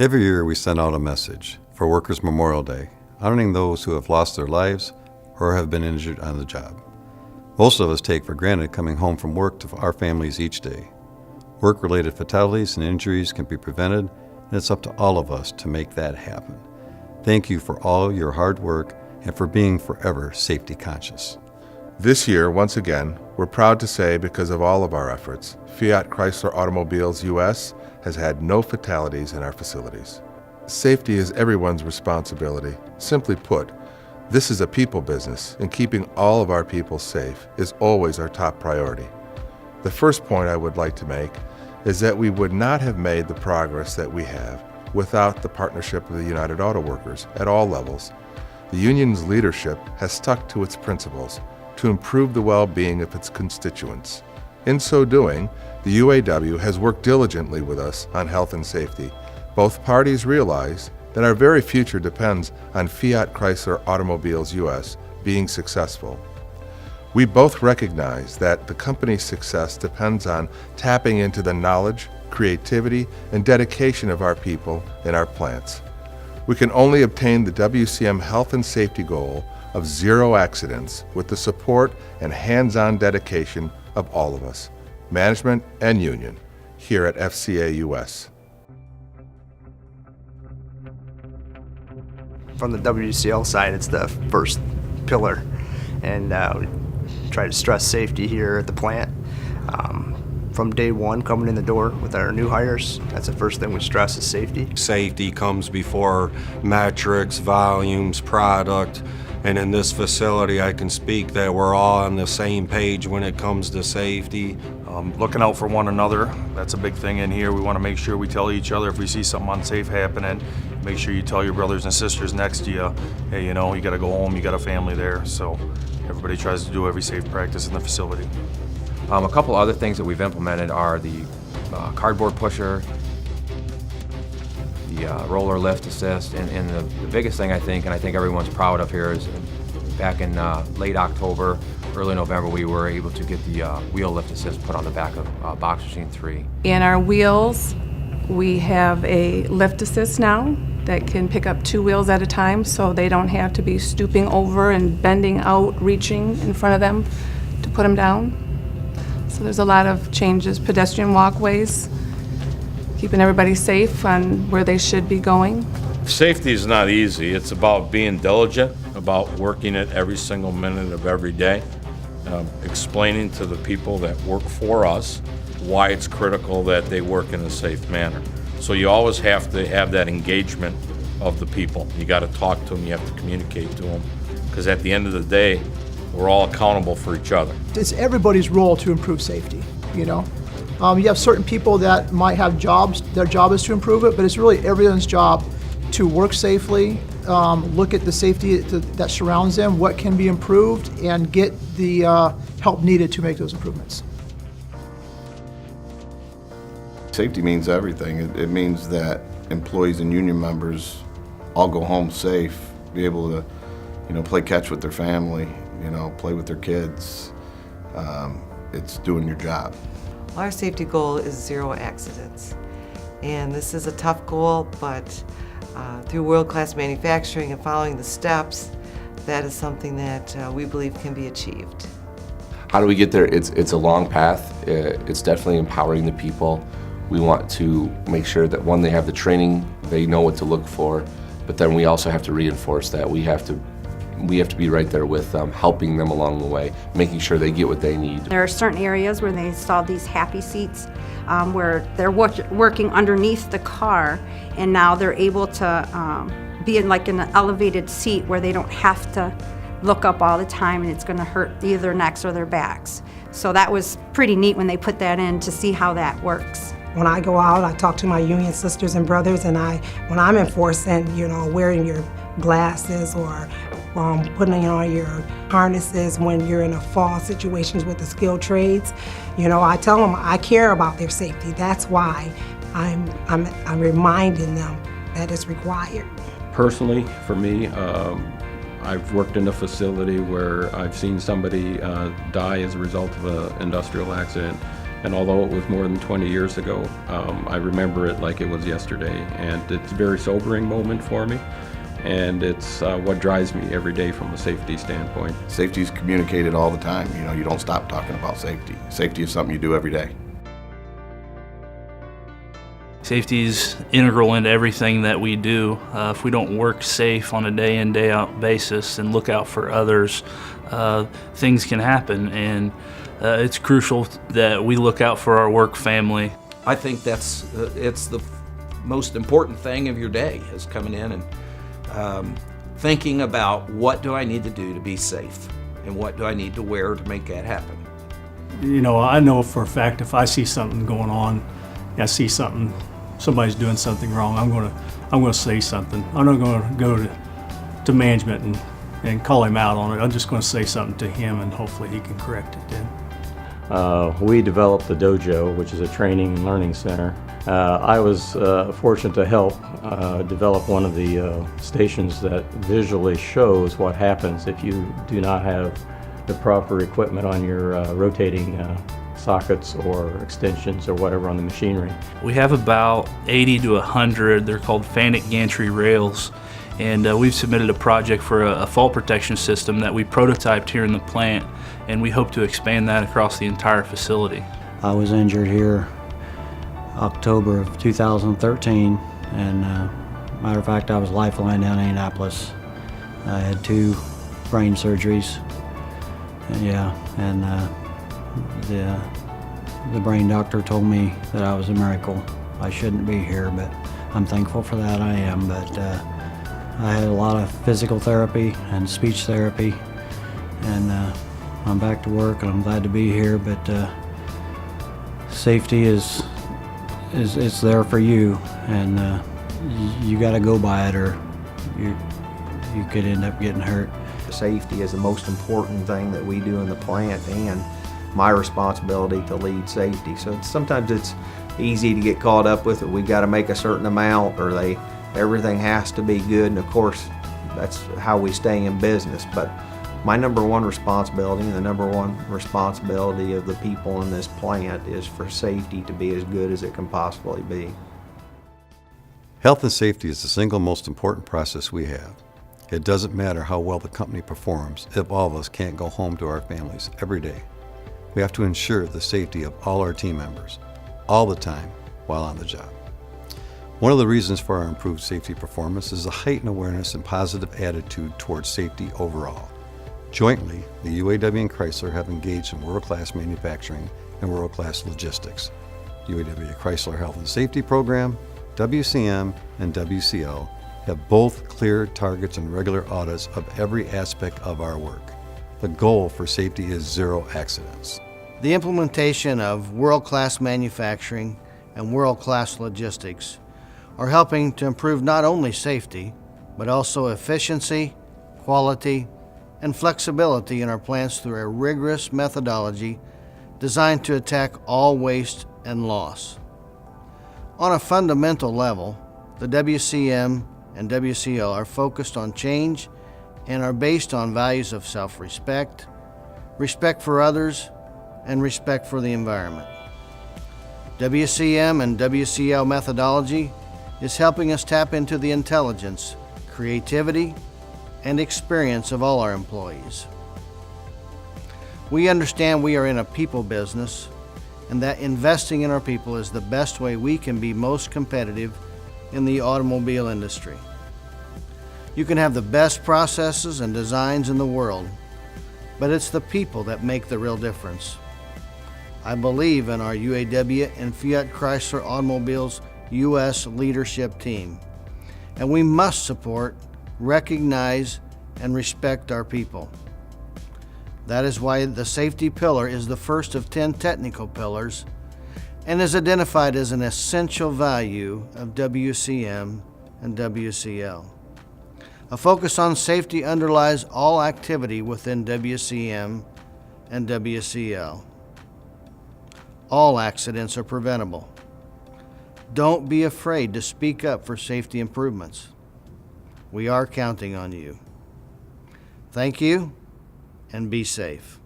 Every year we send out a message for Workers' Memorial Day, honoring those who have lost their lives or have been injured on the job. Most of us take for granted coming home from work to our families each day. Work-related fatalities and injuries can be prevented, and it's up to all of us to make that happen. Thank you for all your hard work and for being forever safety conscious. This year, once again, we're proud to say because of all of our efforts, Fiat Chrysler Automobiles US has had no fatalities in our facilities. Safety is everyone's responsibility. Simply put, this is a people business, and keeping all of our people safe is always our top priority. The first point I would like to make is that we would not have made the progress that we have without the partnership of the United Auto Workers at all levels. The union's leadership has stuck to its principles to improve the well-being of its constituents. In so doing, the UAW has worked diligently with us on health and safety. Both parties realize that our very future depends on Fiat Chrysler Automobiles US being successful. We both recognize that the company's success depends on tapping into the knowledge, creativity, and dedication of our people in our plants. We can only obtain the WCM health and safety goal of 0 accidents with the support and hands-on dedication of all of us, management and union, here at FCA US. From the WCL side, it's the first pillar, and we try to stress safety here at the plant. From day one, coming in the door with our new hires, that's the first thing we stress is safety. Safety comes before metrics, volumes, product, and in this facility I can speak that we're all on the same page when it comes to safety. Looking out for one another, that's a big thing in here. We want to make sure we tell each other if we see something unsafe happening. Make sure you tell your brothers and sisters next to you, hey, you know, you got to go home, you got a family there. So everybody tries to do every safe practice in the facility. A couple other things that we've implemented are the cardboard pusher, the roller lift assist, and the biggest thing I think everyone's proud of here is back in late October, early November, we were able to get the wheel lift assist put on the back of box machine 3. In our wheels, we have a lift assist now that can pick up 2 wheels at a time, so they don't have to be stooping over and bending out, reaching in front of them to put them down. So there's a lot of changes, pedestrian walkways, keeping everybody safe on where they should be going. Safety is not easy. It's about being diligent, about working it every single minute of every day, explaining to the people that work for us why it's critical that they work in a safe manner. So you always have to have that engagement of the people. You got to talk to them, you have to communicate to them, because at the end of the day, we're all accountable for each other. It's everybody's role to improve safety, you know. You have certain people that might have jobs, their job is to improve it, but it's really everyone's job to work safely, look at the safety that surrounds them, what can be improved, and get the help needed to make those improvements. Safety means everything. It means that employees and union members all go home safe, be able to, play catch with their family, play with their kids. It's doing your job. Our safety goal is 0 accidents. And this is a tough goal, but through world-class manufacturing and following the steps, that is something that we believe can be achieved. How do we get there? It's a long path. It's definitely empowering the people. We want to make sure that, one, they have the training, they know what to look for, but then we also have to reinforce that. We have to be right there with them, helping them along the way, making sure they get what they need. There are certain areas where they installed these happy seats where they're working underneath the car, and now they're able to be in like an elevated seat where they don't have to look up all the time and it's going to hurt either their necks or their backs. So that was pretty neat when they put that in to see how that works. When I go out, I talk to my union sisters and brothers, and when I'm enforcing, wearing your glasses or putting on your harnesses when you're in a fall situations with the skilled trades, I tell them I care about their safety. That's why I'm reminding them that it's required. Personally, for me, I've worked in a facility where I've seen somebody die as a result of an industrial accident, And although it was more than 20 years ago, I remember it like it was yesterday. And it's a very sobering moment for me. And it's what drives me every day from a safety standpoint. Safety is communicated all the time. You know, you don't stop talking about safety. Safety is something you do every day. Safety is integral into everything that we do. If we don't work safe on a day in, day out basis and look out for others, things can happen, and it's crucial that we look out for our work family. I think that's it's the most important thing of your day, is coming in and thinking about what do I need to do to be safe and what do I need to wear to make that happen. You know, I know for a fact if I see something going on, I see something, somebody's doing something wrong, I'm gonna say something. I'm not gonna go to management and call him out on it. I'm just gonna say something to him and hopefully he can correct it then. We developed the dojo, which is a training and learning center. I was fortunate to help develop one of the stations that visually shows what happens if you do not have the proper equipment on your rotating sockets or extensions or whatever on the machinery. We have about 80 to 100, they're called Fanuc gantry rails, and we've submitted a project for a fall protection system that we prototyped here in the plant, and we hope to expand that across the entire facility. I was injured here October of 2013, and matter of fact, I was lifeline down in Indianapolis. I had 2 brain surgeries, and the brain doctor told me that I was a miracle. I shouldn't be here, but I'm thankful for that. I am, but I had a lot of physical therapy and speech therapy, and I'm back to work, and I'm glad to be here. But safety is there for you, and you got to go by it, or you could end up getting hurt. Safety is the most important thing that we do in the plant, and my responsibility to lead safety. So sometimes it's easy to get caught up with it. We got to make a certain amount, or everything has to be good, and of course that's how we stay in business. But my number one responsibility, and the number one responsibility of the people in this plant, is for safety to be as good as it can possibly be. Health and safety is the single most important process we have. It doesn't matter how well the company performs if all of us can't go home to our families every day. We have to ensure the safety of all our team members, all the time, while on the job. One of the reasons for our improved safety performance is a heightened awareness and positive attitude towards safety overall. Jointly, the UAW and Chrysler have engaged in world-class manufacturing and world-class logistics. UAW Chrysler Health and Safety Program, WCM, and WCL have both clear targets and regular audits of every aspect of our work. The goal for safety is 0 accidents. The implementation of world-class manufacturing and world-class logistics are helping to improve not only safety, but also efficiency, quality, and flexibility in our plants through a rigorous methodology designed to attack all waste and loss. On a fundamental level, the WCM and WCL are focused on change and are based on values of self-respect, respect for others, and respect for the environment. WCM and WCL methodology is helping us tap into the intelligence, creativity, and experience of all our employees. We understand we are in a people business, and that investing in our people is the best way we can be most competitive in the automobile industry. You can have the best processes and designs in the world, but it's the people that make the real difference. I believe in our UAW and Fiat Chrysler Automobiles U.S. leadership team, and we must support, recognize, and respect our people. That is why the safety pillar is the first of 10 technical pillars and is identified as an essential value of WCM and WCL. A focus on safety underlies all activity within WCM and WCL. All accidents are preventable. Don't be afraid to speak up for safety improvements. We are counting on you. Thank you, and be safe.